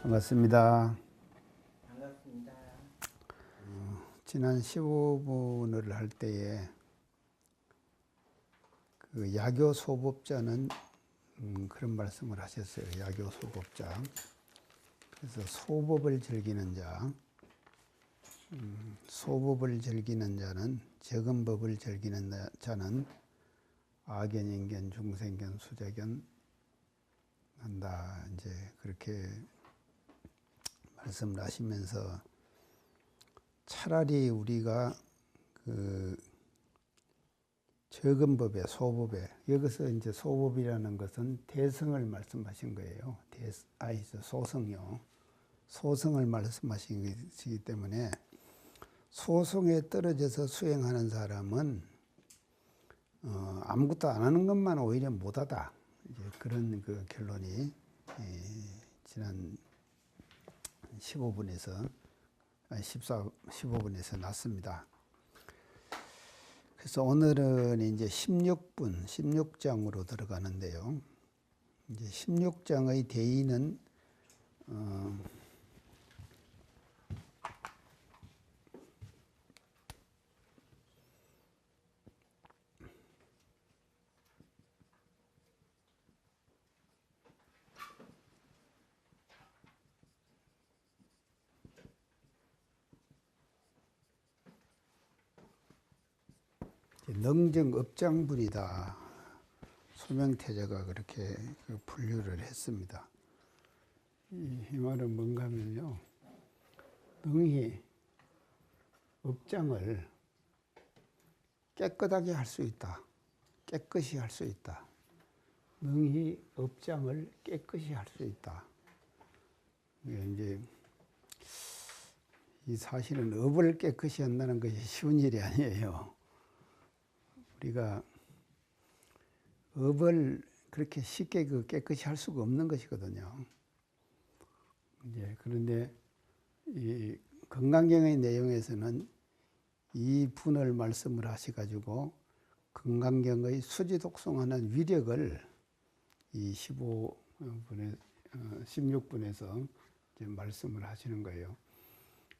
반갑습니다. 반갑습니다. 지난 15분을 할 때에 그 야교 소법자는 그런 말씀을 하셨어요. 야교 소법자. 그래서 소법을 즐기는 자, 소법을 즐기는 자는 적은 법을 즐기는 자는 아견인견, 중생견, 수자견 한다. 이제 그렇게 말씀을 하시면서 차라리 우리가 그 적은 법에 소법에 여기서 이제 소법이라는 것은 대성을 말씀하신 거예요. 소성요. 소성을 말씀하신 것이기 때문에 소성에 떨어져서 수행하는 사람은 아무것도 안 하는 것만 오히려 못하다. 이제 그런 그 결론이 지난 15분에서 났습니다. 그래서 오늘은 이제 16장으로 들어가는데요. 이제 16장의 대의는 능정업장불이다. 소명태자가 그렇게 분류를 했습니다. 이 말은 뭔가 하면요. 능히 업장을 깨끗하게 할 수 있다. 깨끗이 할 수 있다. 능히 업장을 깨끗이 할 수 있다. 이제 이 사실은 업을 깨끗이 한다는 것이 쉬운 일이 아니에요. 우리가 업을 그렇게 쉽게 깨끗이 할 수가 없는 것이거든요. 이제 그런데 이 건강경의 내용에서는 이 분을 말씀을 하셔가지고 건강경의 수지독송하는 위력을 이 16분에서 이제 말씀을 하시는 거예요.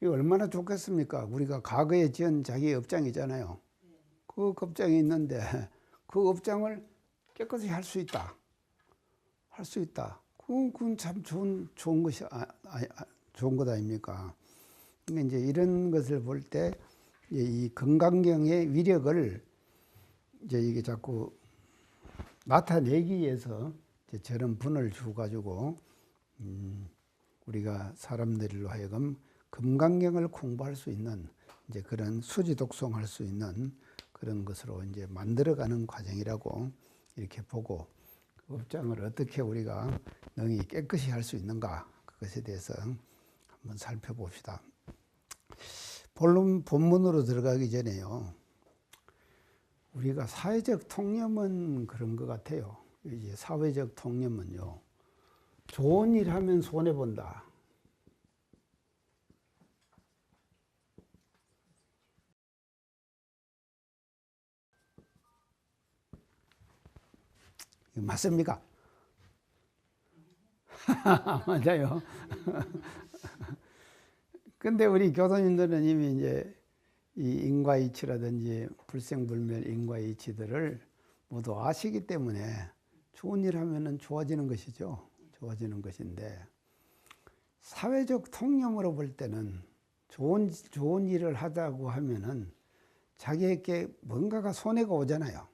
이 얼마나 좋겠습니까? 우리가 과거에 지은 자기 업장이잖아요. 그 업장이 있는데 그 업장을 깨끗이 할 수 있다. 할 수 있다. 그건 참 좋은 것이 좋은 것 아닙니까? 그러니까 이제 이런 것을 볼 때 이 건강경의 위력을 이제 이게 자꾸 나타내기 위해서 이제 저런 분을 주가지고 우리가 사람들로 하여금 건강경을 공부할 수 있는 이제 그런 수지독송할 수 있는 그런 것으로 이제 만들어가는 과정이라고 이렇게 보고 업장을 어떻게 우리가 능히 깨끗이 할 수 있는가 그것에 대해서 한번 살펴봅시다. 본문으로 들어가기 전에요. 우리가 사회적 통념은 그런 것 같아요. 이제 사회적 통념은요. 좋은 일 하면 손해 본다. 맞습니까? 맞아요. 근데 우리 교도님들은 이미 이제 이 인과이치라든지 불생불멸 인과이치들을 모두 아시기 때문에 좋은 일 하면은 좋아지는 것이죠. 좋아지는 것인데 사회적 통념으로 볼 때는 좋은 일을 하자고 하면은 자기에게 뭔가가 손해가 오잖아요.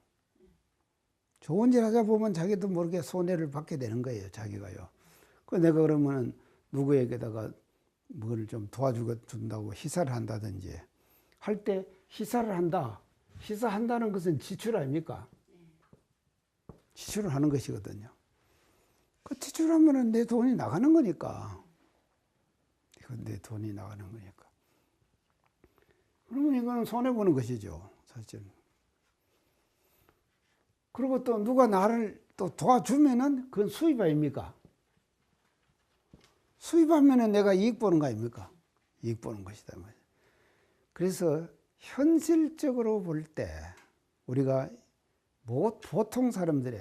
좋은 일 하자 보면 자기도 모르게 손해를 받게 되는 거예요, 자기가요. 그 내가 그러면 누구에게다가 뭘 좀 도와준다고 희사를 한다든지 할 때 희사를 한다. 희사한다는 것은 지출 아닙니까? 지출을 하는 것이거든요. 그 지출하면 내 돈이 나가는 거니까. 이건 내 돈이 나가는 거니까. 그러면 이거는 손해보는 것이죠, 사실은. 그리고 또 누가 나를 또 도와주면은 그건 수입 아닙니까? 수입하면은 내가 이익 보는 거 아닙니까? 이익 보는 것이다. 그래서 현실적으로 볼 때 우리가 보통 사람들의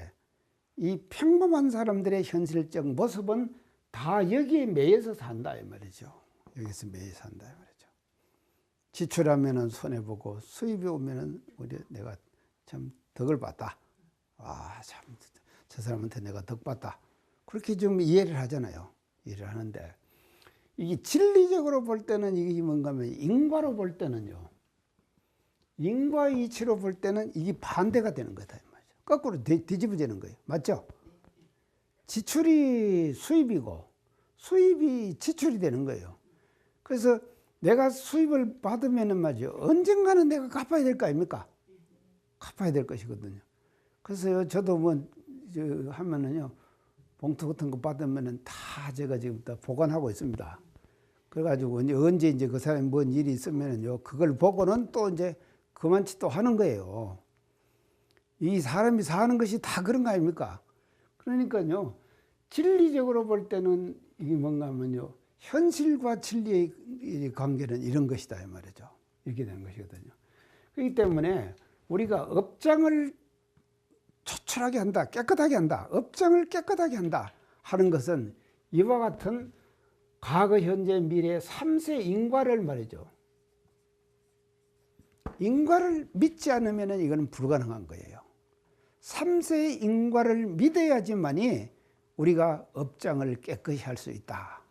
이 평범한 사람들의 현실적 모습은 다 여기에 매여서 산다 이 말이죠. 여기서 매여 산다 이 말이죠. 지출하면은 손해 보고 수입이 오면은 우리 내가 참 덕을 봤다. 아, 참 저 사람한테 내가 덕 봤다. 그렇게 좀 이해를 하잖아요. 이해를 하는데 이게 진리적으로 볼 때는 이게 뭔가 하면 인과로 볼 때는요. 인과 이치로 볼 때는 이게 반대가 되는 거다. 거꾸로 뒤집어지는 거예요. 맞죠? 지출이 수입이고 수입이 지출이 되는 거예요. 그래서 내가 수입을 받으면은 말이죠. 언젠가는 내가 갚아야 될 거 아닙니까? 갚아야 될 것이거든요. 그래서 저도 뭐 하면은요. 봉투 같은 거 받으면은 다 제가 지금 다 보관하고 있습니다. 그래가지고 언제 이제 그 사람이 뭔 일이 있으면은요. 그걸 보고는 또 이제 그만치 또 하는 거예요. 이 사람이 사는 것이 다 그런 거 아닙니까? 그러니까요. 진리적으로 볼 때는 이게 뭔가 하면요. 현실과 진리의 관계는 이런 것이다 이 말이죠. 이렇게 되는 것이거든요. 그렇기 때문에 우리가 업장을 조촐하게 한다, 깨끗하게 한다, 업장을 깨끗하게 한다 하는 것은 이와 같은 과거, 현재, 미래 3세 인과를 말이죠. 인과를 믿지 않으면 이거는 불가능한 거예요. 3세의 인과를 믿어야지만이 우리가 업장을 깨끗이 할 수 있다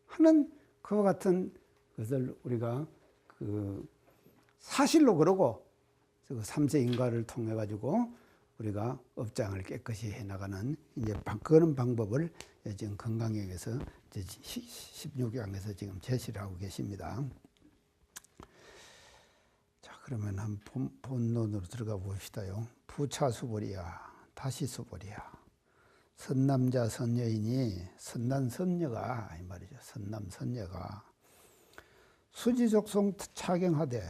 하는 그와 같은 것을 우리가 그 사실로 그러고 3세 인과를 통해 가지고 우리가 업장을 깨끗이 해나가는 이제 그런 방법을 지금 건강경에서 16강에서 지금 제시를 하고 계십니다. 자, 그러면 한번 본론으로 들어가 봅시다요. 부차수벌이야, 다시수벌이야. 선남자 선여인이 선난 선녀가 이 말이죠. 선남 선녀가 수지족송 차경하되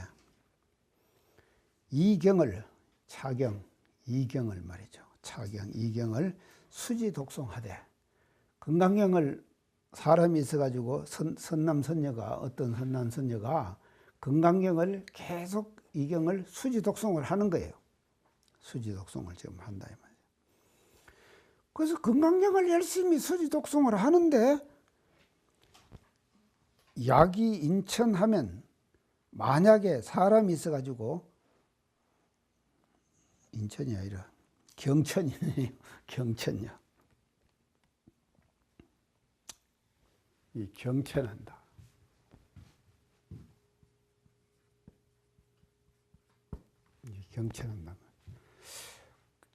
이경을 차경 이경을 말이죠. 차경 이경을 수지 독송하되 건강경을 사람이 있어가지고 선남 선녀가 어떤 선남 선녀가 건강경을 계속 이경을 수지 독송을 하는 거예요. 수지 독송을 지금 한다 이 말이죠. 그래서 건강경을 열심히 수지 독송을 하는데 약이 인천하면 만약에 사람이 있어가지고 인천이 아니라 경천이네요. 경천이요. 이 경천한다. 이 경천한다.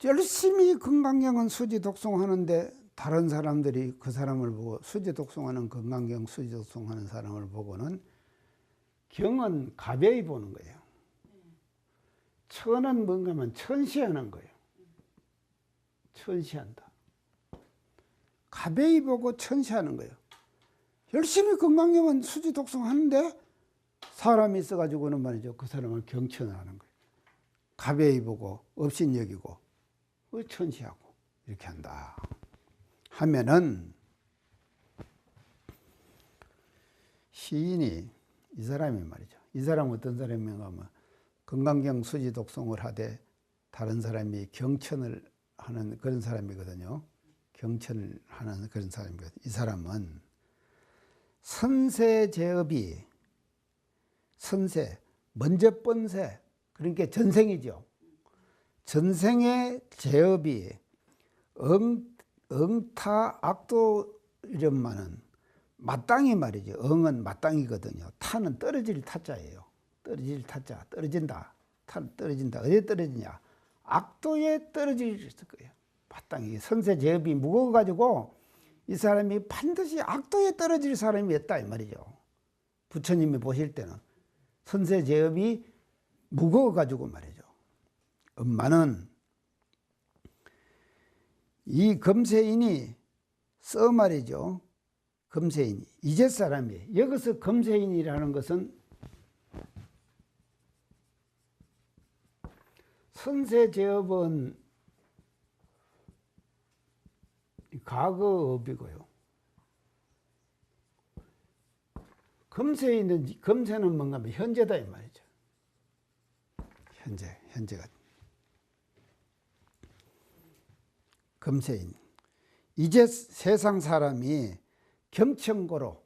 열심히 건강경은 수지 독송하는데 다른 사람들이 그 사람을 보고 수지 독송하는 건강경 수지 독송하는 사람을 보고는 경은 가벼이 보는 거예요. 천은 뭔가 하면 천시하는 거예요. 천시한다. 가벼이 보고 천시하는 거예요. 열심히 건강경은 수지 독송하는데 사람이 있어가지고는 말이죠. 그 사람을 경천을 하는 거예요. 가벼이 보고 업신여기고 천시하고 이렇게 한다 하면은 시인이 이 사람이 말이죠. 이 사람은 어떤 사람인가 하면 건강경 수지 독송을 하되 다른 사람이 경천을 하는 그런 사람이거든요. 경천을 하는 그런 사람이거든요. 이 사람은 선세제업이 선세 먼저 번세 그러니까 전생이죠. 전생의 제업이 응타 악도 이름만은 마땅히 말이죠. 응은 마땅이거든요. 타는 떨어질 타자예요. 떨어질 타자, 떨어진다. 타 떨어진다. 어디에 떨어지냐? 악도에 떨어질 거예요. 마땅히 선세 제업이 무거워가지고 이 사람이 반드시 악도에 떨어질 사람이었다 이 말이죠. 부처님이 보실 때는 선세 제업이 무거워가지고 말이죠. 엄마는 이 검세인이 써 말이죠. 검세인 이제 사람이 여기서 검세인이라는 것은 선세제업은 과거업이고요. 검세는 뭔가 하면 현재다 이 말이죠. 현재가 검세인 이제 세상 사람이 경천고로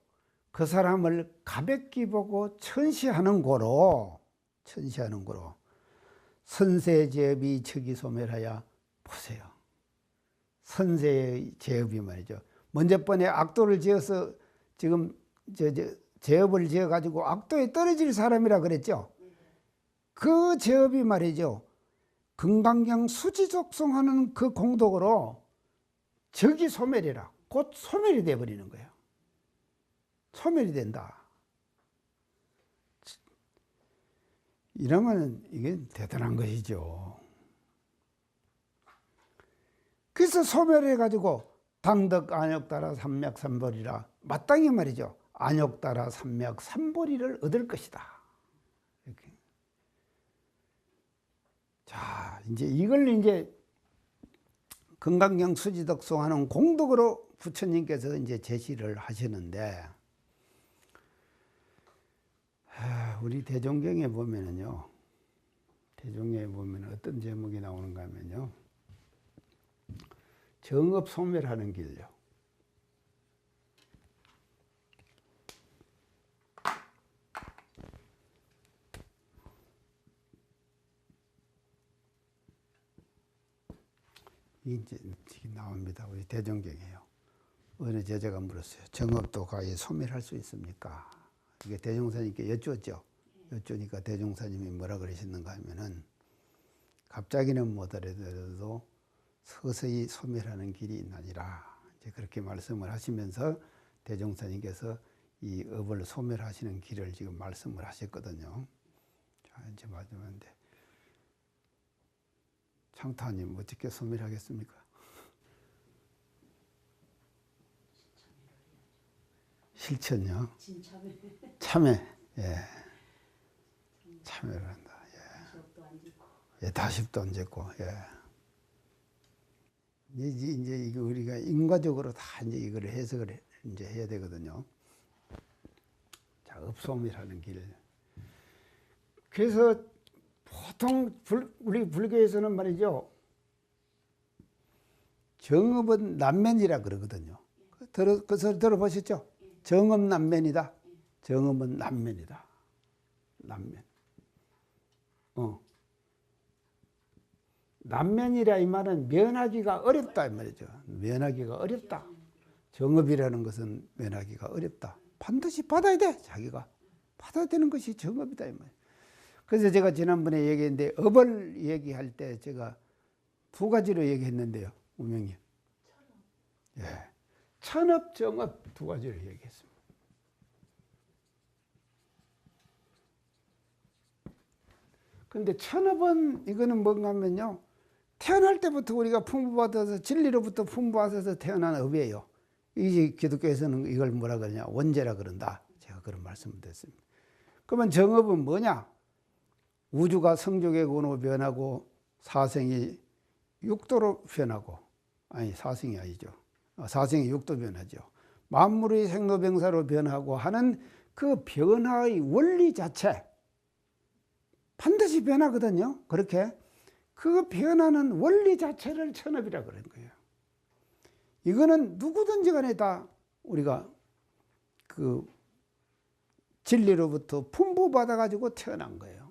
그 사람을 가볍게 보고 천시하는 고로 선세제업이 척이소멸하여 보세요. 선세의 제업이 말이죠. 먼저 번에 악도를 지어서 지금 제업을 지어가지고 악도에 떨어질 사람이라 그랬죠. 그 제업이 말이죠. 금강경 수지독송하는 그 공덕으로 적이 소멸이라 곧 소멸이 돼버리는 거예요. 소멸이 된다. 이러면 이게 대단한 것이죠. 그래서 소멸해가지고 당덕 안욕따라 삼맥삼보리라 마땅히 말이죠. 안욕따라 삼맥삼보리를 얻을 것이다. 이렇게. 자, 이제 이걸 이제 금강경 수지덕송하는 공덕으로 부처님께서 이제 제시를 하시는데, 우리 대종경에 보면은요, 대종경에 보면 어떤 제목이 나오는가 하면요, 정업 소멸하는 길요. 이제 나옵니다. 우리 대종경이에요. 어느 제자가 물었어요. 정업도 가히 소멸할 수 있습니까? 이게 대종사님께 여쭈었죠. 여쭈니까 대종사님이 뭐라 그러셨는가 하면은, 갑자기는 못하더라도 서서히 소멸하는 길이 있나니라. 이제 그렇게 말씀을 하시면서 대종사님께서 이 업을 소멸하시는 길을 지금 말씀을 하셨거든요. 자, 이제 마지막인데, 창타님 어떻게 소멸하겠습니까? 실천요. 참회. 예. 참회를 한다. 예. 다십도 안 짓고. 예. 이제 이거 우리가 인과적으로 다 이제 이걸 해석을 이제 해야 되거든요. 자, 업소멸하는 길. 그래서 보통 우리 불교에서는 말이죠, 정업은 남면이라 그러거든요. 그래서 들어보셨죠? 정업 남면이다. 정업은 남면이다. 남면. 남면이라 이 말은 면하기가 어렵다 이 말이죠. 면하기가 어렵다. 정업이라는 것은 면하기가 어렵다. 반드시 받아야 돼. 자기가 받아야 되는 것이 정업이다 이 말이에요. 그래서 제가 지난번에 얘기했는데, 업을 얘기할 때 제가 두 가지로 얘기했는데요. 우명님. 예. 천업, 정업 두 가지로 얘기했습니다. 그런데 천업은 이거는 뭔가 하면요, 태어날 때부터 우리가 풍부받아서 진리로부터 풍부받아서 태어난 업이에요. 이 기독교에서는 이걸 뭐라 그러냐, 원죄라 그런다. 제가 그런 말씀을 드렸습니다. 그러면 정업은 뭐냐? 우주가 성조계군으로 변하고 사생이 육도로 변하고, 아니 사생이 아니죠. 사생이 육도 변하죠. 만물의 생로병사로 변하고 하는 그 변화의 원리 자체, 반드시 변하거든요. 그렇게 그 변하는 원리 자체를 천업이라 그런 거예요. 이거는 누구든지 간에 다 우리가 그 진리로부터 풍부받아 가지고 태어난 거예요.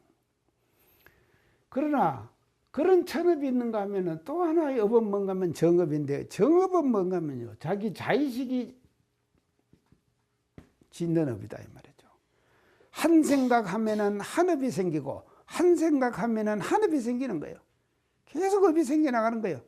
그러나 그런 천업이 있는가 하면은 또 하나의 업은 뭔가 하면 정업인데, 정업은 뭔가 하면요, 자기 자의식이 짓는 업이다 이 말이죠. 한 생각하면은 한 업이 생기고, 한 생각하면은 한 업이 생기는 거예요. 계속 업이 생겨나가는 거예요.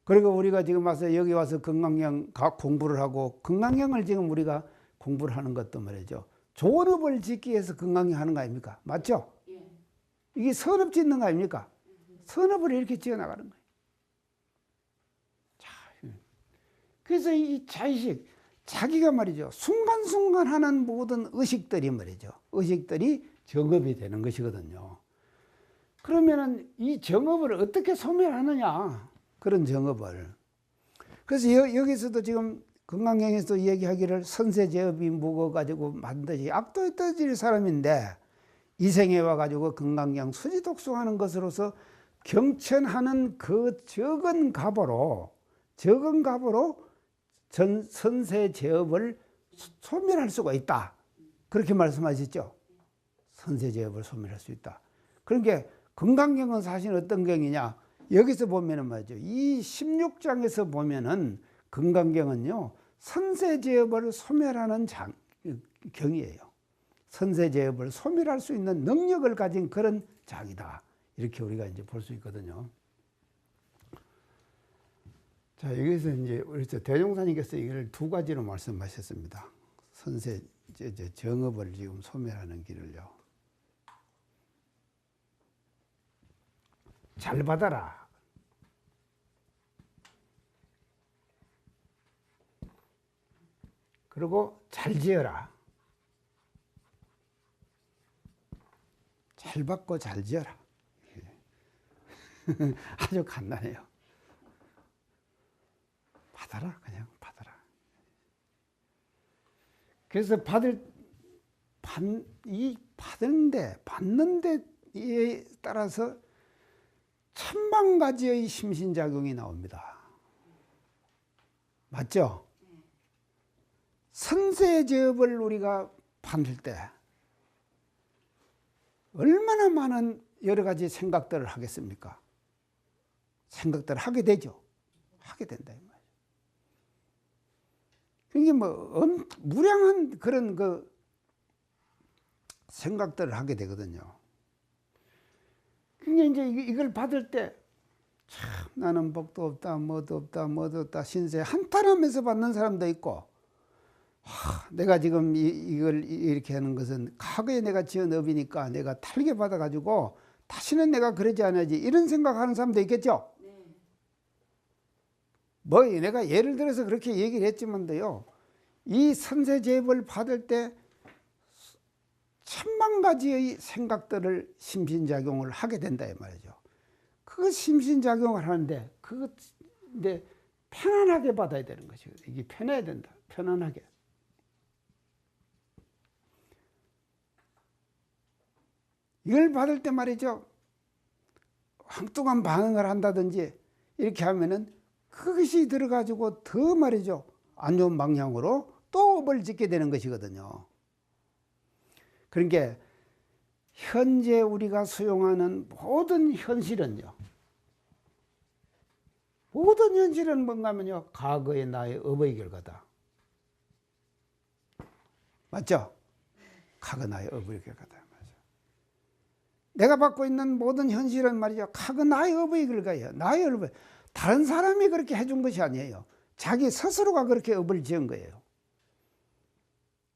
그리고 우리가 지금 와서 여기 와서 건강경 공부를 하고, 건강경을 지금 우리가 공부를 하는 것도 말이죠, 좋은 업을 짓기 위해서 건강경 하는 거 아닙니까? 맞죠? 이게 선업 짓는 거 아닙니까? 선업을 이렇게 지어나가는 거예요. 자, 그래서 이 자의식, 자기가 말이죠, 순간순간 하는 모든 의식들이 말이죠, 의식들이 정업이 되는 것이거든요. 그러면은 이 정업을 어떻게 소멸하느냐, 그런 정업을. 그래서 여기서도 지금 건강경에서 얘기하기를, 선세제업이 묵어가지고 반드시 악도에 떨어질 사람인데, 이 생에 와가지고 건강경 수지독송하는 것으로서 경천하는 그 적은 갑으로 선세 제업을 소멸할 수가 있다. 그렇게 말씀하셨죠. 선세 제업을 소멸할 수 있다. 그러니까 금강경은 사실 어떤 경이냐? 여기서 보면은 말이죠. 이 16장에서 보면은 금강경은요, 선세 제업을 소멸하는 경이에요. 선세 제업을 소멸할 수 있는 능력을 가진 그런 장이다. 이렇게 우리가 이제 볼 수 있거든요. 자, 여기서 이제 우리 대종사님께서 이걸 두 가지로 말씀하셨습니다. 선세 정업을 지금 소멸하는 길을요. 잘 받아라. 그리고 잘 지어라. 잘 받고 잘 지어라. 아주 간단해요. 받아라. 그냥 받아라. 그래서 받는 데에 따라서 천만 가지의 심신작용이 나옵니다. 맞죠? 선세제업을 우리가 받을 때 얼마나 많은 여러 가지 생각들을 하겠습니까? 생각들을 하게 되죠. 하게 된다. 이 말이에요. 이게 뭐 무량한 그런 그 생각들을 하게 되거든요. 그러니까 이제 이걸 받을 때 참 나는 복도 없다, 뭐도 없다, 뭐도 없다, 신세 한탄하면서 받는 사람도 있고, 내가 지금 이걸 이렇게 하는 것은 과거에 내가 지은 업이니까 내가 탈게 받아가지고 다시는 내가 그러지 않아야지, 이런 생각하는 사람도 있겠죠. 뭐 내가 예를 들어서 그렇게 얘기를 했지만도요, 이 선세제업을 받을 때 천만 가지의 생각들을 심신작용을 하게 된다 이 말이죠. 그 심신작용을 하는데 그거 이제 편안하게 받아야 되는 것이고, 이게 편해야 된다. 편안하게. 이걸 받을 때 말이죠, 엉뚱한 반응을 한다든지 이렇게 하면은 그것이 들어가지고 더 말이죠, 안 좋은 방향으로 또 업을 짓게 되는 것이거든요. 그러니까 현재 우리가 수용하는 모든 현실은요, 모든 현실은 뭔가 하면요, 과거의 나의 업의 결과다. 맞죠? 과거 나의 업의 결과다. 내가 받고 있는 모든 현실은 말이죠, 과거 나의 업의 결과예요. 나의 업을. 다른 사람이 그렇게 해준 것이 아니에요. 자기 스스로가 그렇게 업을 지은 거예요.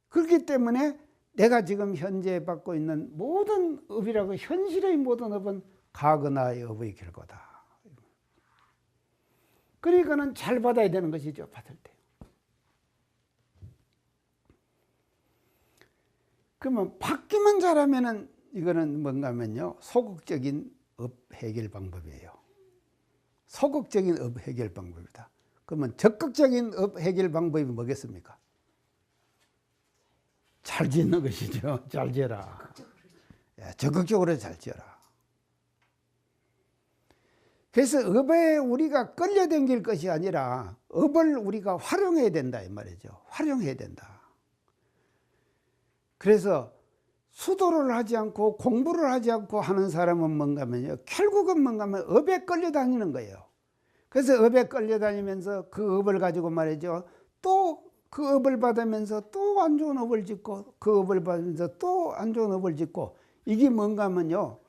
그렇기 때문에 내가 지금 현재 받고 있는 모든 업이라고, 현실의 모든 업은 과거 나의 업의 결과다. 그러니까는 잘 받아야 되는 것이죠, 받을 때. 그러면 받기만 잘하면은 이거는 뭔가 하면요, 소극적인 업 해결 방법이에요. 소극적인 업 해결 방법이다. 그러면 적극적인 업 해결 방법이 뭐겠습니까? 잘 짓는 것이죠. 잘 지어라. 적극적으로 잘 지어라. 그래서 업에 우리가 끌려다닐 것이 아니라 업을 우리가 활용해야 된다 이 말이죠. 활용해야 된다. 그래서 수도를 하지 않고 공부를 하지 않고 하는 사람은 뭔가 하면요, 결국은 뭔가 하면 업에 끌려다니는 거예요. 그래서 업에 끌려다니면서 그 업을 가지고 말이죠, 또 그 업을 받으면서 또 안 좋은 업을 짓고, 그 업을 받으면서 또 안 좋은 업을 짓고, 이게 뭔가 하면요,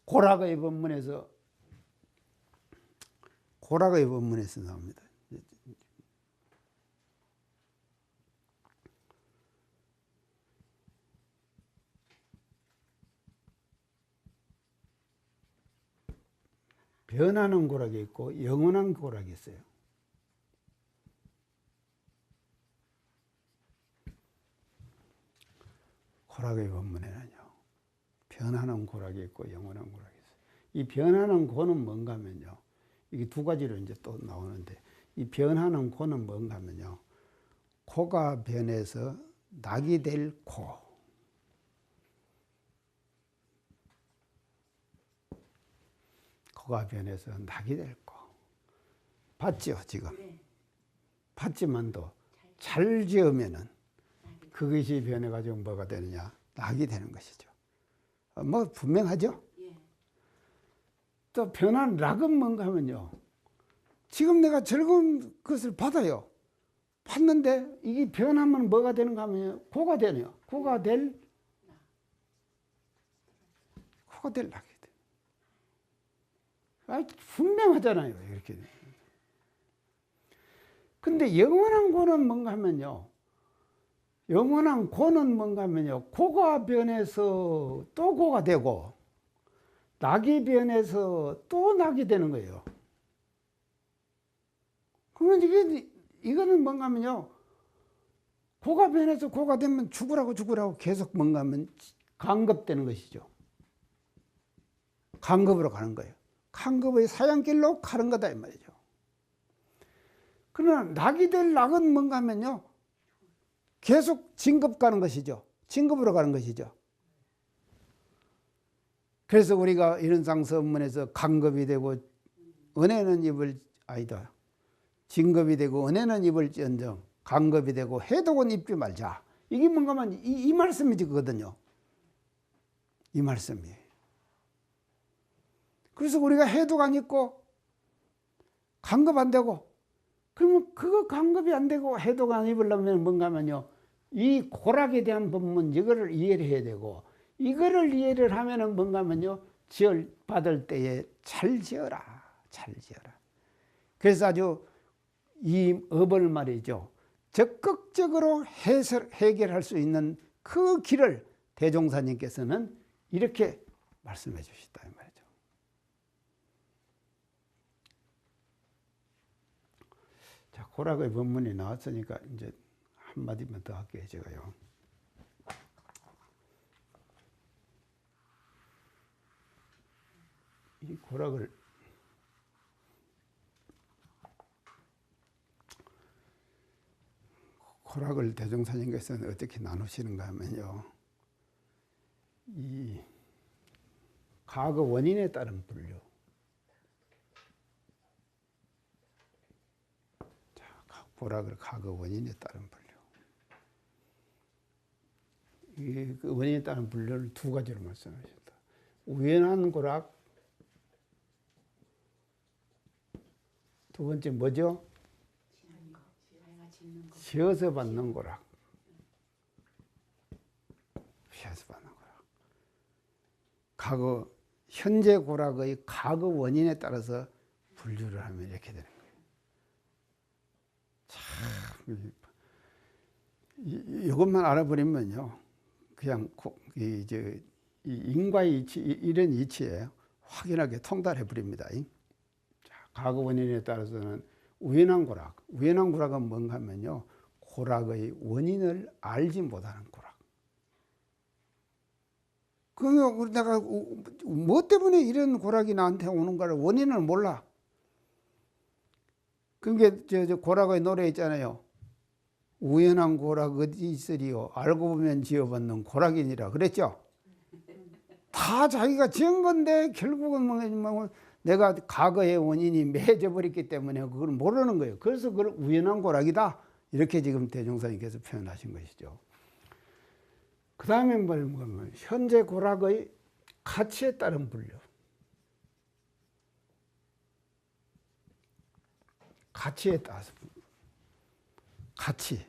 고락의 법문에서 나옵니다. 변하는 고락이 있고 영원한 고락이 있어요. 고락의 법문에는요, 변하는 고락이 있고 영원한 고락이 있어요. 이 변하는 고는 뭔가 하면요, 이게 두 가지로 이제 또 나오는데, 이 변하는 고는 뭔가 하면요, 고가 변해서 낙이 될 고. 고가 변해서 낙이 될 고. 봤죠, 지금? 받지만도 잘 지으면은 그것이 변해가지고 뭐가 되느냐? 낙이 되는 것이죠. 뭐 분명하죠? 또 변한 낙은 뭔가 하면요. 지금 내가 즐거운 것을 받아요. 받는데 이게 변하면 뭐가 되는가 하면 고가 되네요. 고가 될 낙이 돼. 분명하잖아요. 이렇게. 근데 영원한 고는 뭔가 하면요. 영원한 고는 뭔가 하면요. 고가 변해서 또 고가 되고 낙이 변해서 또 낙이 되는 거예요. 그러면 이거는 뭔가 하면요. 고가 변해서 고가 되면 죽으라고 계속 뭔가 하면 강급되는 것이죠. 강급으로 가는 거예요. 강급의 사양길로 가는 거다 이 말이죠. 그러나 낙이 될 낙은 뭔가 하면요. 계속 진급 가는 것이죠. 진급으로 가는 것이죠. 그래서 우리가 이런 상서문에서 강급이 되고 은혜는 입을 아니다. 진급이 되고 은혜는 입을지언정 강급이 되고 해독은 입지 말자. 이게 뭔가 하면 이 말씀이거든요. 이 말씀이에요. 그래서 우리가 해독 안 입고 강급 안 되고 그러면 그거 강급이 안 되고 해독 안 입으려면 뭔가 하면요. 이 고락에 대한 법문 이거를 이해를 해야 되고 이거를 이해를 하면은 뭔가 하면요. 지을 받을 때에 잘 지어라. 잘 지어라. 그래서 아주 이 업을 말이죠. 적극적으로 해결할 수 있는 그 길을 대종사님께서는 이렇게 말씀해 주시다 이 말이죠. 자, 고락의 법문이 나왔으니까 이제 한마디만 더 할게요, 제가요. 이 고락을 대종사님께서는 어떻게 나누시는가 하면요. 이 과거 원인에 따른 분류. 자, 고락을 과거 원인에 따른 분류. 그 원인에 따른 분류를 두 가지로 말씀하셨다. 우연한 고락, 두 번째 뭐죠? 지어서 받는 고락. 지어서 받는 고락. 과거, 현재 고락의 과거 원인에 따라서 분류를 하면 이렇게 되는 거예요. 참, 이것만 알아버리면요. 그냥 이 인과의 이치, 이런 이치에 확연하게 통달해 버립니다. 과거 원인에 따라서는 우연한 고락. 우연한 고락은 뭔가 하면요. 고락의 원인을 알지 못하는 고락. 그러면 내가 뭐 때문에 이런 고락이 나한테 오는가를 원인을 몰라. 그게 저 고락의 노래 있잖아요. 우연한 고락 어디 있으리요. 알고 보면 지어받는 고락이니라. 그랬죠? 다 자기가 지은 건데 결국은 뭐 내가 과거의 원인이 맺어 버렸기 때문에 그걸 모르는 거예요. 그래서 그걸 우연한 고락이다. 이렇게 지금 대종사님께서 표현하신 것이죠. 그 다음에 뭐냐면 현재 고락의 가치에 따른 분류. 가치에 따라서 가치.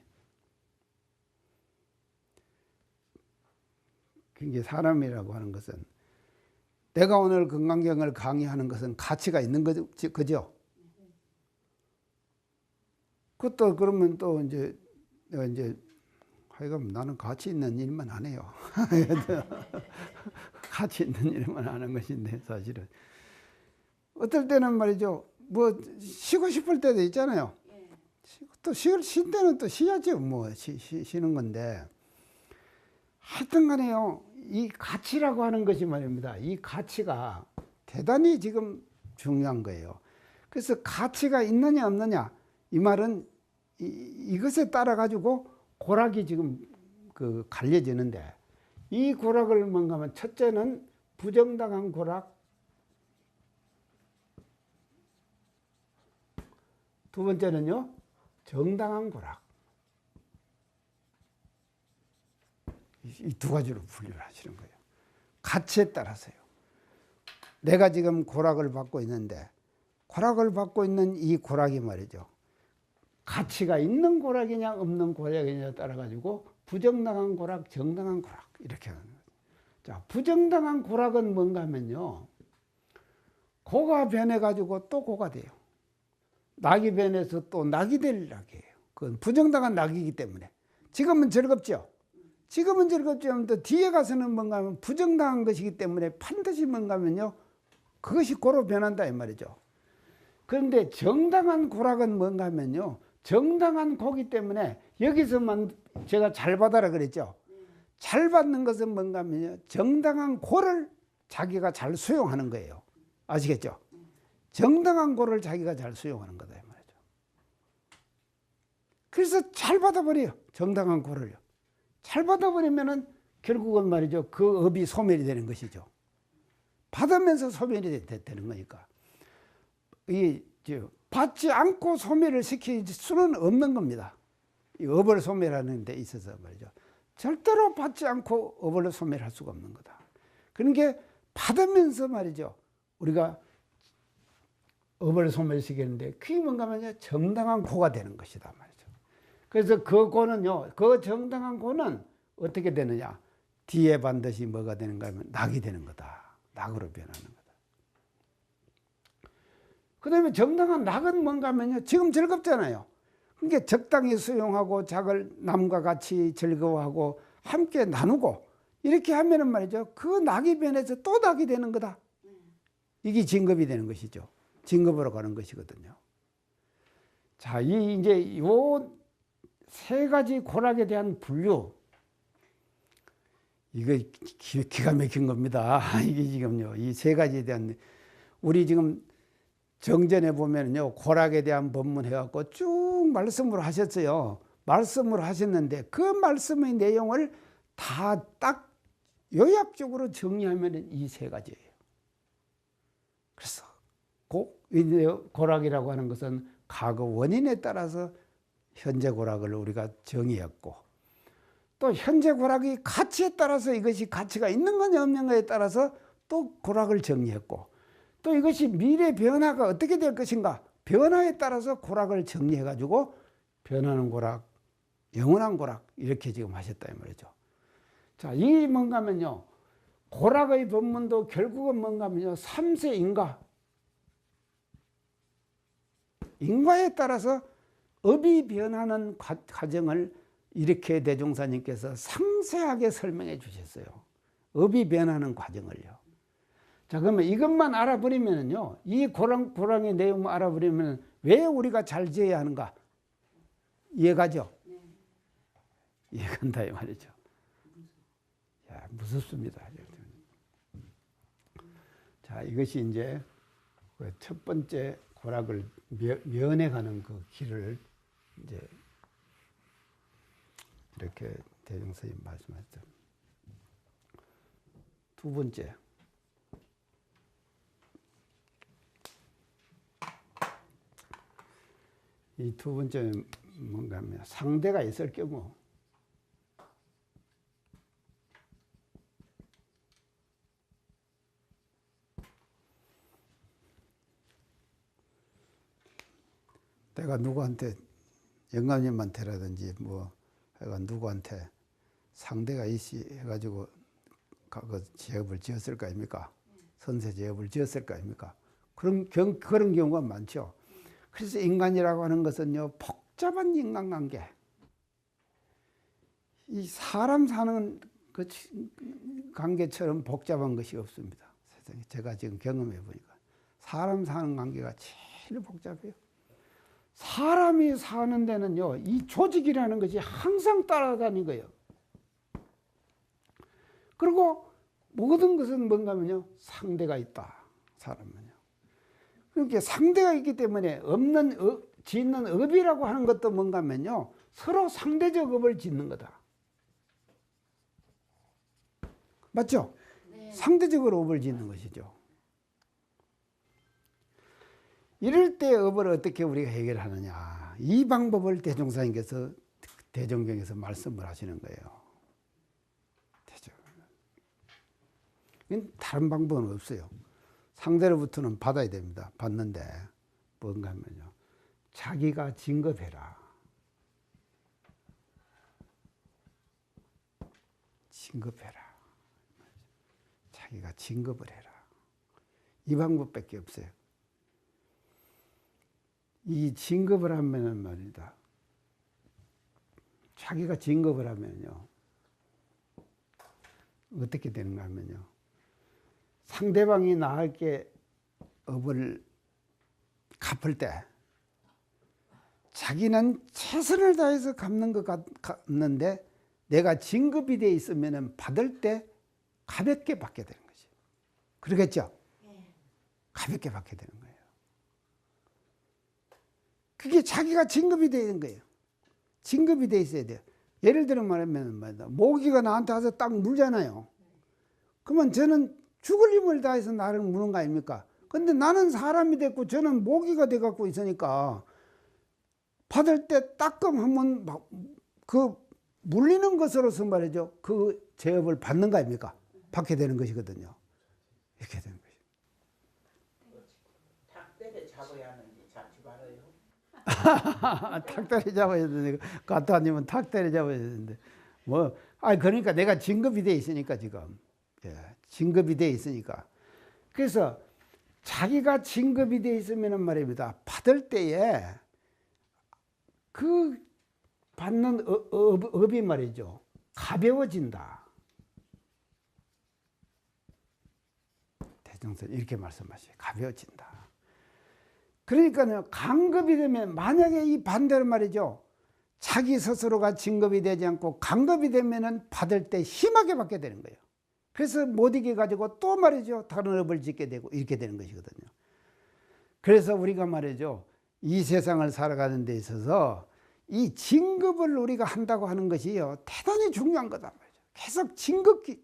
그게 사람이라고 하는 것은 내가 오늘 건강경을 강의하는 것은 가치가 있는 거죠. 그죠? 그것도 그러면 또 이제 내가 이제 하여간 나는 가치 있는 일만 안 해요. 가치 있는 일만 하는 것인데 사실은 어떨 때는 말이죠. 뭐 쉬고 싶을 때도 있잖아요. 또 쉴 때는 또 쉬야죠. 뭐 쉬는 건데 하여튼 간에요. 이 가치라고 하는 것이 말입니다. 이 가치가 대단히 지금 중요한 거예요. 그래서 가치가 있느냐 없느냐 이 말은 이것에 따라 가지고 고락이 지금 그 갈려지는데 이 고락을 뭔가 하면 첫째는 부정당한 고락, 두 번째는요 정당한 고락. 이 두 가지로 분류를 하시는 거예요. 가치에 따라서요. 내가 지금 고락을 받고 있는데 고락을 받고 있는 이 고락이 말이죠. 가치가 있는 고락이냐 없는 고락이냐에 따라 가지고 부정당한 고락, 정당한 고락 이렇게 하는 거예요. 자, 부정당한 고락은 뭔가 하면요. 고가 변해 가지고 또 고가 돼요. 낙이 변해서 또 낙이 될 낙이에요. 그건 부정당한 낙이기 때문에. 지금은 즐겁죠. 지금은 즐겁지만 또 뒤에 가서는 뭔가 하면 부정당한 것이기 때문에 반드시 뭔가 하면요. 그것이 고로 변한다 이 말이죠. 그런데 정당한 고락은 뭔가 하면요. 정당한 고기 때문에 여기서만 제가 잘 받아라 그랬죠. 잘 받는 것은 뭔가 하면요. 정당한 고를 자기가 잘 수용하는 거예요. 아시겠죠? 정당한 고를 자기가 잘 수용하는 거다 이 말이죠. 그래서 잘 받아버려요. 정당한 고를요. 잘 받아버리면은 결국은 말이죠. 그 업이 소멸이 되는 것이죠. 받으면서 소멸이 되는 거니까. 받지 않고 소멸을 시킬 수는 없는 겁니다. 이 업을 소멸하는 데 있어서 말이죠. 절대로 받지 않고 업을 소멸할 수가 없는 거다. 그런 게 받으면서 말이죠. 우리가 업을 소멸시키는데 그게 뭔가 하면 정당한 고가 되는 것이다 말이죠. 그래서 그 고는요. 그 정당한 고는 어떻게 되느냐. 뒤에 반드시 뭐가 되는가 하면 낙이 되는 거다. 낙으로 변하는 거다. 그 다음에 정당한 낙은 뭔가 하면요. 지금 즐겁잖아요. 그러니까 적당히 수용하고 작을 남과 같이 즐거워하고 함께 나누고 이렇게 하면은 말이죠. 그 낙이 변해서 또 낙이 되는 거다. 이게 진급이 되는 것이죠. 진급으로 가는 것이거든요. 자, 이제 요 세 가지 고락에 대한 분류. 이거 기가 막힌 겁니다. 이게 지금요. 이 세 가지에 대한 우리 지금 정전에 보면은요. 고락에 대한 법문 해갖고 쭉 말씀을 하셨어요. 말씀을 하셨는데 그 말씀의 내용을 다 딱 요약적으로 정리하면 이 세 가지예요. 그래서 고락이라고 하는 것은 과거 원인에 따라서 현재 고락을 우리가 정의했고 또 현재 고락이 가치에 따라서 이것이 가치가 있는 거냐 없는 거에 따라서 또 고락을 정의했고 또 이것이 미래 변화가 어떻게 될 것인가 변화에 따라서 고락을 정리해 가지고 변하는 고락, 영원한 고락 이렇게 지금 하셨다 이 말이죠. 자, 이 뭔가 하면요. 고락의 법문도 결국은 뭔가 하면요. 3세 인과. 인과에 따라서 업이 변하는 과정을 이렇게 대종사님께서 상세하게 설명해 주셨어요. 업이 변하는 과정을요. 자, 그러면 이것만 알아버리면요. 이 고랑의 내용만 알아버리면 왜 우리가 잘 지어야 하는가? 이해가죠? 네. 이해간다 이 말이죠. 야, 무섭습니다. 자, 이것이 이제 첫 번째 고락을 면해가는 그 길을 이제 이렇게 대종사님 말씀하셨죠. 두 번째. 이 두 번째는 뭔가 하면 상대가 있을 경우 내가 누구한테 영감님한테라든지 뭐 해가 누구한테 상대가 있이 해가지고 그 제업을 지었을 거 아닙니까? 선세 제업을 지었을 거 아닙니까? 그런 경우가 많죠. 그래서 인간이라고 하는 것은요, 복잡한 인간관계. 이 사람 사는 그 관계처럼 복잡한 것이 없습니다. 세상에. 제가 지금 경험해 보니까. 사람 사는 관계가 제일 복잡해요. 사람이 사는 데는요, 이 조직이라는 것이 항상 따라다니는 거예요. 그리고 모든 것은 뭔가 하면요, 상대가 있다. 사람은요. 그러니까 상대가 있기 때문에 짓는 업이라고 하는 것도 뭔가 하면요, 서로 상대적 업을 짓는 거다. 맞죠? 네. 상대적으로 업을 짓는 것이죠. 이럴 때 업을 어떻게 우리가 해결하느냐. 이 방법을 대종사님께서 대종경에서 말씀을 하시는 거예요. 다른 방법은 없어요. 상대로부터는 받아야 됩니다. 받는데 뭔가 하면요, 자기가 진급해라. 진급해라. 자기가 진급을 해라. 이 방법밖에 없어요. 이 진급을 하면은 말이다. 자기가 진급을 하면요, 어떻게 되는가 하면요, 상대방이 나에게 업을 갚을 때 자기는 최선을 다해서 갚는 것 같는데 내가 진급이 돼 있으면 받을 때 가볍게 받게 되는 거지. 그러겠죠? 가볍게 받게 되는 거예요. 그게 자기가 진급이 되어 있는 거예요. 진급이 돼 있어야 돼요. 예를 들어 말하면 모기가 나한테 와서 딱 물잖아요. 그러면 저는 죽을 힘을 다해서 나를 무는 거 아닙니까? 근데 나는 사람이 됐고 저는 모기가 돼 갖고 있으니까 받을 때 따끔하면 그 물리는 것으로서 말이죠. 그 제업을 받는 거 아닙니까? 받게 되는 것이거든요. 이렇게 되는 것이죠. 닭대를 잡아야 하는지 잡지 말아요. 탁다리 잡아야 되는데, 가타님은 탁다리 잡아야 되는데, 그러니까 내가 진급이 돼 있으니까 지금. 예, 진급이 돼 있으니까. 그래서 자기가 진급이 돼 있으면 말입니다. 받을 때에 그 받는 업이 말이죠. 가벼워진다. 대종선 이렇게 말씀하셔요. 가벼워진다. 그러니까요, 강급이 되면, 만약에 이 반대로 말이죠, 자기 스스로가 진급이 되지 않고 강급이 되면은 받을 때 심하게 받게 되는 거예요. 그래서 못 이겨 가지고 또 말이죠, 다른 업을 짓게 되고 이렇게 되는 것이거든요. 그래서 우리가 말이죠, 이 세상을 살아가는 데 있어서 이 진급을 우리가 한다고 하는 것이요, 대단히 중요한 거다 말이죠. 계속 진급기.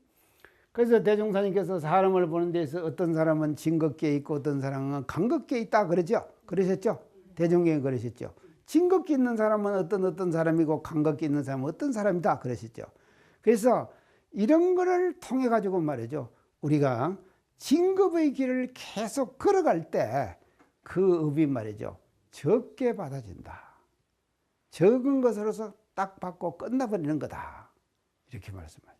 그래서 대종사님께서 사람을 보는 데서 어떤 사람은 진급기에 있고 어떤 사람은 강급기에 있다 그러죠. 그러셨죠? 대종경에 그러셨죠. 진급기 있는 사람은 어떤 사람이고 강급기 있는 사람은 어떤 사람이다 그러셨죠. 그래서 이런 거를 통해 가지고 말이죠, 우리가 진급의 길을 계속 걸어갈 때 그 업이 말이죠, 적게 받아진다. 적은 것으로서 딱 받고 끝나버리는 거다. 이렇게 말씀하죠.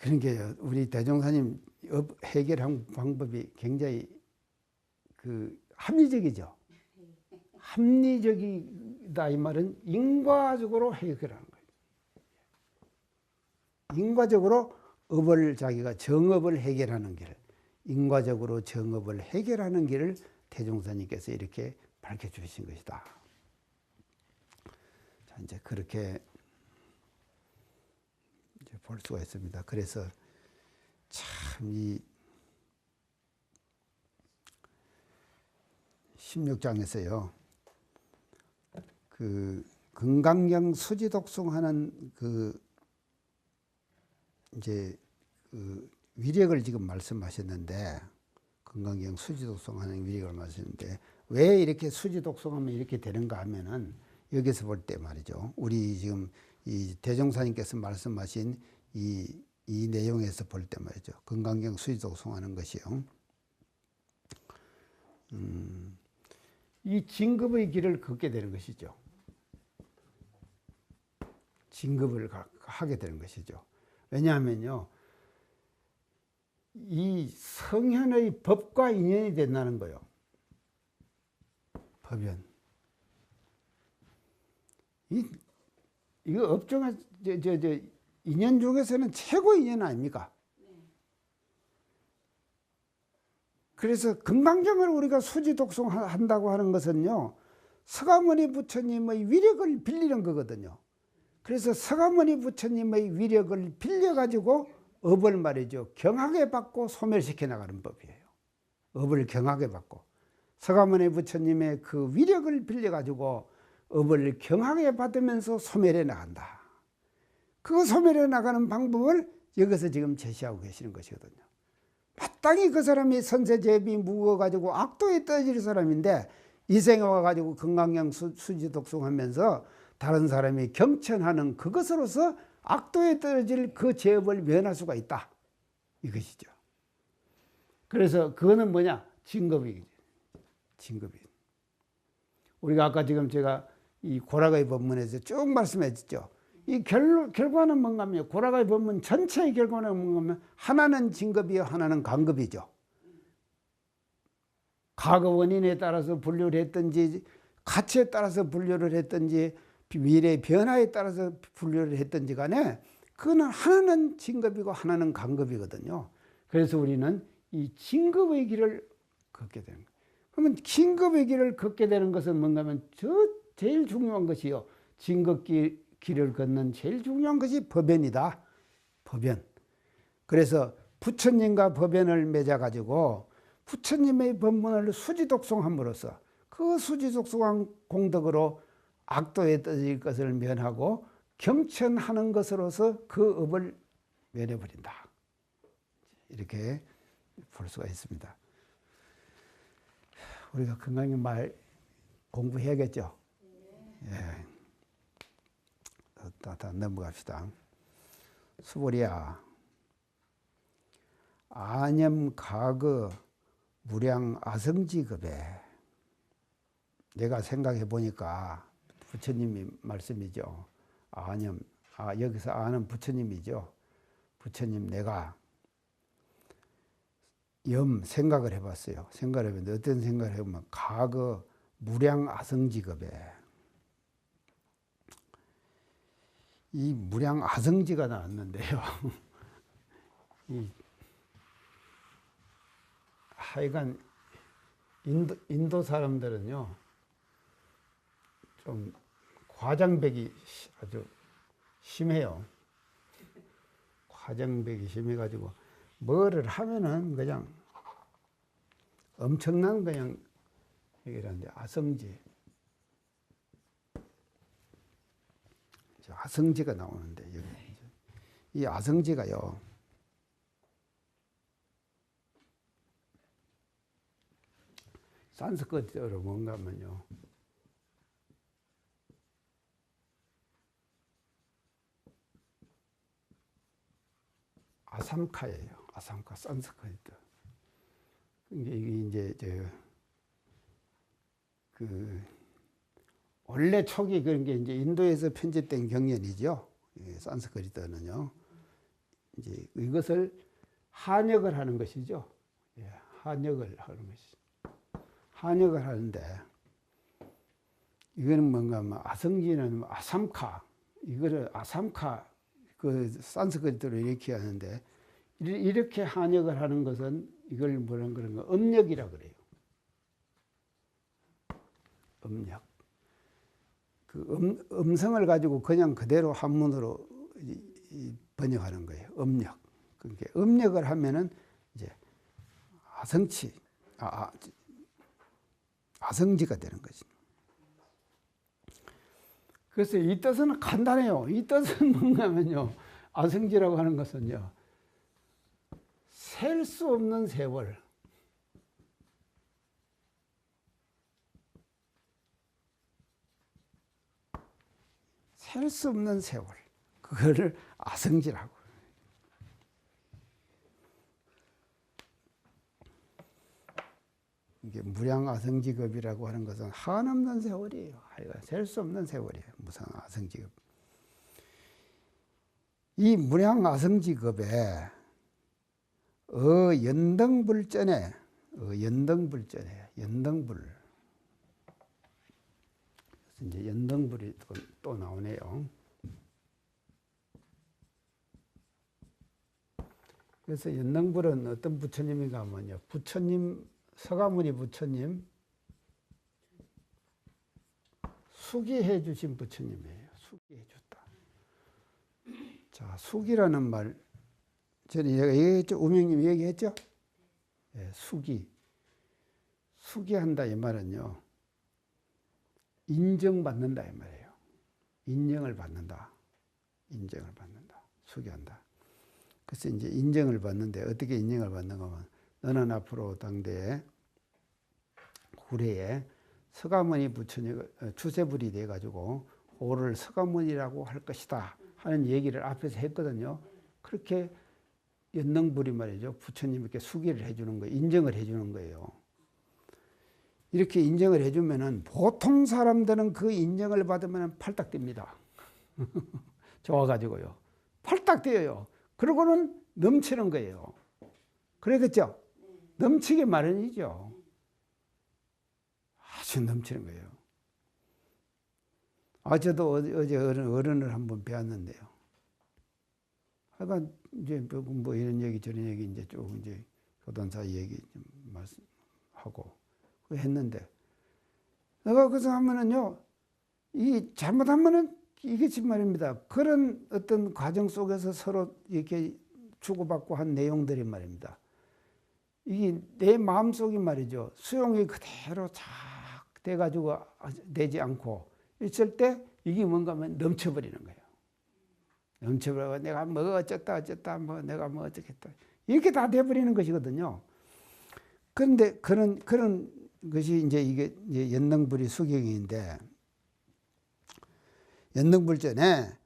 그러니까 우리 대종사님 해결한 방법이 굉장히 합리적이죠. 합리적이다 이 말은 인과적으로 해결하는 거예요. 인과적으로 업을 자기가 정업을 해결하는 길, 인과적으로 정업을 해결하는 길을 대종사님께서 이렇게 밝혀주신 것이다. 자, 이제 그렇게 이제 볼 수가 있습니다. 그래서 참 이 16장에서요, 그 금강경 수지독송하는 이제 위력을 지금 말씀하셨는데, 금강경 수지독송하는 위력을 말씀하셨는데, 왜 이렇게 수지독송하면 이렇게 되는가 하면은, 여기서 볼 때 말이죠, 우리 지금 이 대종사님께서 말씀하신 이 내용에서 볼 때 말이죠, 금강경 수지독송하는 것이요, 이 진급의 길을 걷게 되는 것이죠. 진급을 하게 되는 것이죠. 왜냐하면요, 이 성현의 법과 인연이 된다는 거예요. 법연. 이거 업종의 인연 중에서는 최고 인연 아닙니까? 그래서 금강경을 우리가 수지독송한다고 하는 것은요, 서가모니 부처님의 위력을 빌리는 거거든요. 그래서 서가모니 부처님의 위력을 빌려가지고 업을 말이죠, 경하게 받고 소멸시켜 나가는 법이에요. 업을 경하게 받고 서가모니 부처님의 그 위력을 빌려가지고 업을 경하게 받으면서 소멸해 나간다. 그 소멸해 나가는 방법을 여기서 지금 제시하고 계시는 것이거든요. 마땅히 그 사람이 선세제비 묵어가지고 악도에 떨어질 사람인데 이 생에 와가지고 건강량 수지독송하면서 다른 사람이 경천하는 그것으로서 악도에 떨어질 그 죄업을 면할 수가 있다. 이것이죠. 그래서 그거는 뭐냐? 진급이지. 진급이. 우리가 아까 지금 제가 이 고라가의 법문에서 쭉 말씀했죠. 이 결과는 뭔가 하면 고라가의 법문 전체의 결과는 뭔가 하면 하나는 진급이요, 하나는 간급이죠. 과거 원인에 따라서 분류를 했든지 가치에 따라서 분류를 했든지 미래의 변화에 따라서 분류를 했든지 간에 그거는 하나는 진급이고 하나는 간급이거든요. 그래서 우리는 이 진급의 길을 걷게 되는 거예요. 그러면 진급의 길을 걷게 되는 것은 뭔가 하면 제일 중요한 것이요. 진급 길을 걷는 제일 중요한 것이 법연이다. 법연. 그래서 부처님과 법연을 맺어가지고 부처님의 법문을 수지독송함으로써 그 수지독송한 공덕으로 악도에 떨어질 것을 면하고 경천하는 것으로서 그 업을 면해버린다. 이렇게 볼 수가 있습니다. 우리가 건강히 말 공부해야겠죠? 예. 다 넘어갑시다. 수보리야, 아념 가거 무량 아성지급에 내가 생각해 보니까 부처님이 말씀이죠. 아념, 여기서 아는 부처님이죠. 부처님 내가 생각을 해봤어요. 생각을 해봤는데 어떤 생각을 해보면 가거 무량 아성지급에 이 무량 아성지가 나왔는데요. 하여간 인도 사람들은요 좀 과장백이 아주 심해요. 과장백이 심해가지고 뭐를 하면은 그냥 엄청난 그냥 얘기라는데 아성지가 나오는데 이 아성지가요 산스크리트어로 뭔가 하면요 아삼카예요. 아삼카 산스크리트. 이게 이제 원래 초기 그런 게 이제 인도에서 편집된 경연이죠. 산스크리트어는요. 이제 이것을 한역을 하는 것이죠. 예, 한역을 하는 것이죠. 한역을 하는데 이거는 뭔가 뭐 아성지는 아삼카 이거를 아삼카 그 산스크리트로 이렇게 하는데 이렇게 한역을 하는 것은 이걸 뭐라는 그런 거 음력이라 그래요. 음력. 그 음성을 가지고 그냥 그대로 한문으로 번역하는 거예요. 음력. 그러니까 음력을 하면은 이제 아성지가 되는 거지. 그래서 이 뜻은 간단해요. 이 뜻은 뭔가면요. 아성지라고 하는 것은요. 셀 수 없는 세월. 셀 수 없는 세월. 그거를 아성지라고. 이게 무량아성지급이라고 하는 것은 한없는 세월이에요. 셀 수 없는 세월이에요. 무슨 아성지급. 이 무량아성지급에 연등불전에 연등불 이제 연등불이 또 나오네요. 그래서 연등불은 어떤 부처님인가 하면요. 부처님 서가모니 부처님 수기해 주신 부처님이에요. 수기해 줬다. 자, 수기라는 말 전에 제가 얘기했죠. 우명님 얘기했죠. 예, 수기한다 이 말은요. 인정받는다 이 말이에요. 인정을 받는다. 수기한다. 그래서 이제 인정을 받는데 어떻게 인정을 받는가 하면 너는 앞으로 당대에 후래에 서가모니 부처님 추세불이 돼 가지고 오를 서가모니라고 할 것이다 하는 얘기를 앞에서 했거든요. 그렇게 연능불이 말이죠. 부처님께 수기를 해주는 거예요. 인정을 해주는 거예요. 이렇게 인정을 해주면은 보통 사람들은 그 인정을 받으면 팔딱 뜁니다. 좋아가지고요. 팔딱 뛰어요. 그러고는 넘치는 거예요. 그러겠죠? 넘치기 마련이죠. 아주 넘치는 거예요. 저도 어제 어른을 한번 배웠는데요. 하여간 이제 뭐 이런 얘기 저런 얘기 이제 쭉 이제 교단사 얘기 좀 말씀하고 했는데 내가 그래서 하면은요, 이 잘못하면은 이게 말입니다. 그런 어떤 과정 속에서 서로 이렇게 주고받고 한 내용들이 말입니다. 이게 내 마음속이 말이죠. 수용이 그대로 착 돼가지고 되지 않고 있을 때 이게 뭔가 하면 넘쳐버리는 거예요. 넘쳐버리고 내가 뭐 어쨌다 뭐 내가 뭐 어쩌겠다 이렇게 다 돼버리는 것이거든요. 그런데 그런 것이 이제 이게 이제 연능불이 수경인데 연능불전에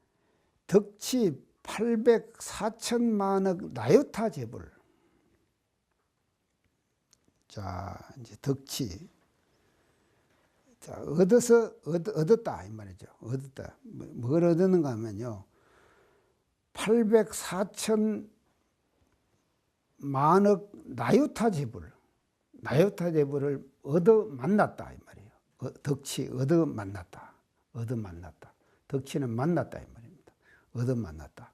덕치 800,4천만억 나요타 재불. 자, 이제 덕치. 자, 얻었다. 이 말이죠. 얻었다. 뭘 얻었는가 하면요. 804천만억 나요타 재불. 나요타 재불을 얻어 만났다. 이 말이에요. 덕치, 얻어 만났다. 얻어 만났다. 덕치는 만났다. 이 말입니다. 얻어 만났다.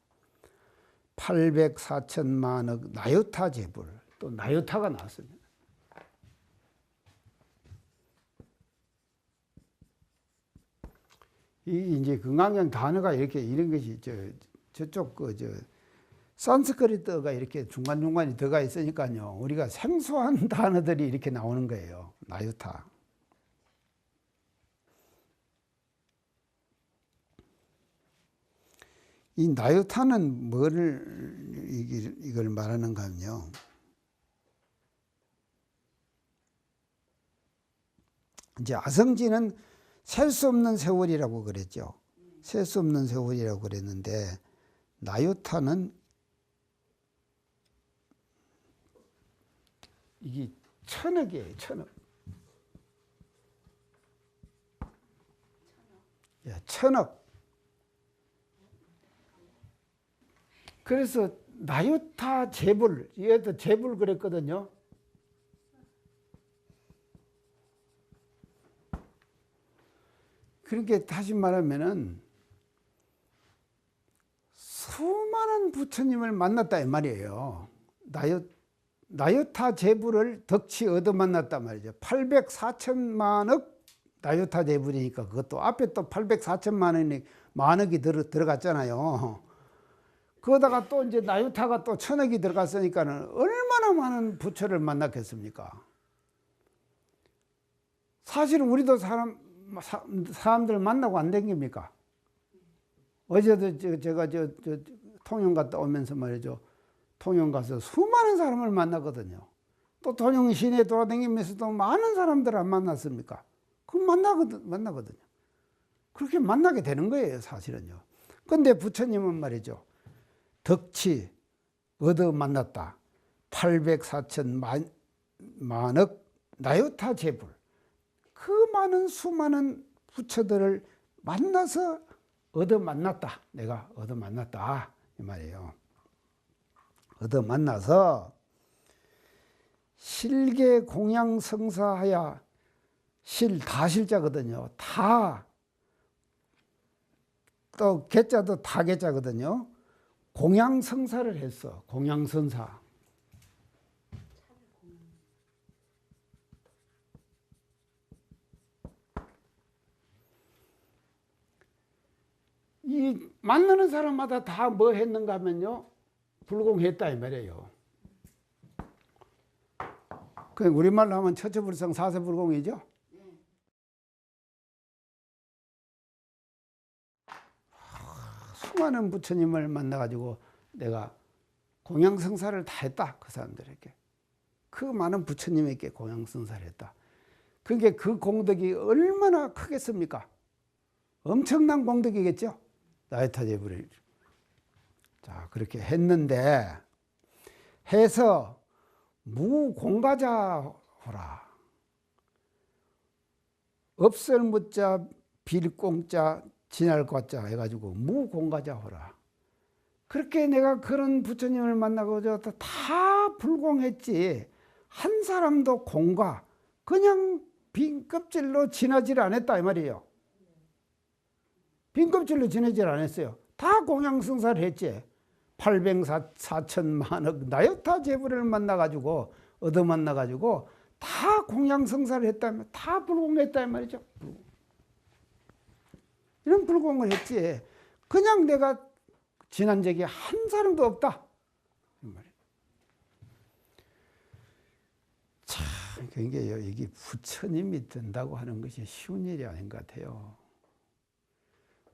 804천만억 나요타 재불. 또 나요타가 나왔습니다. 이 이제 금강경 단어가 이렇게 이런 것이 저쪽 산스크리트가 이렇게 중간중간에 들어가 있으니까요. 우리가 생소한 단어들이 이렇게 나오는 거예요. 나요타. 이 나요타는 뭐를 이걸 말하는가 하면요. 이제 아성지는 셀 수 없는 세월이라고 그랬죠. 셀 수 없는 세월이라고 그랬는데 나요타는 이게 천억이에요. 천억. 천억. 그래서 나요타 재불, 얘도 재불 그랬거든요. 그렇게 다시 말하면은 수많은 부처님을 만났다 이 말이에요. 나요타 재불을 덕치 얻어 만났단 말이죠. 804천만억 나요타 재불이니까 그것도 앞에 또 804천만억이 들어갔잖아요. 그러다가 또 이제 나요타가 또 천억이 들어갔으니까는 얼마나 많은 부처를 만났겠습니까? 사실은 우리도 사람들 만나고 안 댕깁니까? 어제도 제가 통영 갔다 오면서 말이죠. 통영 가서 수많은 사람을 만나거든요. 또 통영 시내 돌아다니면서도 많은 사람들을 안 만났습니까? 그럼 만나거든요. 그렇게 만나게 되는 거예요, 사실은요. 근데 부처님은 말이죠. 덕치 얻어 만났다. 804천만억 나요타 재불. 그 많은 수많은 부처들을 만나서 얻어 만났다. 내가 얻어 만났다. 이 말이에요. 얻어 만나서 실계 공양 성사하야 다실자거든요. 또 개자도 다개자거든요. 공양 성사를 했어. 공양 성사. 이 만나는 사람마다 다 뭐 했는가 하면요. 불공했다 이 말이에요. 그 우리말로 하면 처처불성 사세불공이죠. 수많은 부처님을 만나가지고 내가 공양성사를 다 했다. 그 사람들에게. 그 많은 부처님에게 공양승사를 했다. 그게 그 공덕이 얼마나 크겠습니까? 엄청난 공덕이겠죠. 나이타 제불을. 자, 그렇게 했는데 해서 무공가자 호라. 없을 무자 빌공자 진할 과자 해가지고 무공가자 호라. 그렇게 내가 그런 부처님을 만나고 다 불공했지 한 사람도 공과 그냥 빈 껍질로 지나질 않았다 이 말이에요. 빈 껍질로 지나질 않았어요. 다 공양승사를 했지. 804천만억 나요타 제불을 만나가지고 얻어 만나가지고 다 공양승사를 했다면 다 불공했다 이 말이죠. 이런 불공을 했지 그냥 내가 지난 적이 한 사람도 없다 이 말이에요. 참 그러니까 이게 부처님이 된다고 하는 것이 쉬운 일이 아닌 것 같아요.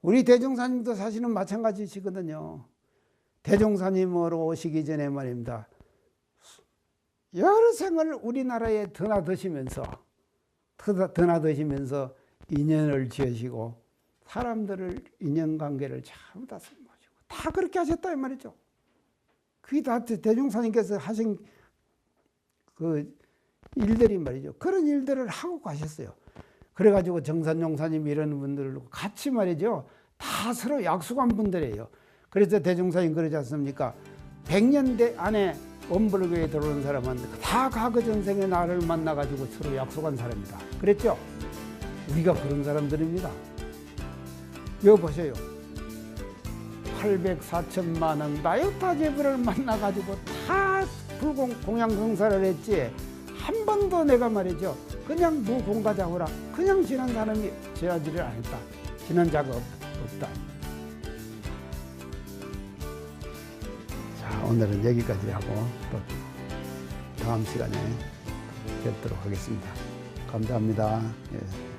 우리 대종사님도 사실은 마찬가지시거든요. 대종사님으로 오시기 전에 말입니다. 여러 생을 우리나라에 드나드시면서 인연을 지으시고 사람들을 인연관계를 전부 다 모시고 다 그렇게 하셨다 이 말이죠. 그게 다 대종사님께서 하신 그 일들이 말이죠. 그런 일들을 하고 가셨어요. 그래가지고 정산용사님 이런 분들과 같이 말이죠. 다 서로 약속한 분들이에요. 그래서 대종사님 그러지 않습니까? 100년 안에 원불교에 들어오는 사람은 다 과거 전생에 나를 만나가지고 서로 약속한 사람이다. 그랬죠? 우리가 그런 사람들입니다. 여기 보세요. 804천만억 나요타 제불을 만나가지고 다 공양승사를 했지 한 번도 내가 말이죠. 그냥 무공가자호라 그냥 지난 사람이 지나지를 않았다. 지난 자가 없다. 자, 오늘은 여기까지 하고 또 다음 시간에 뵙도록 하겠습니다. 감사합니다. 예.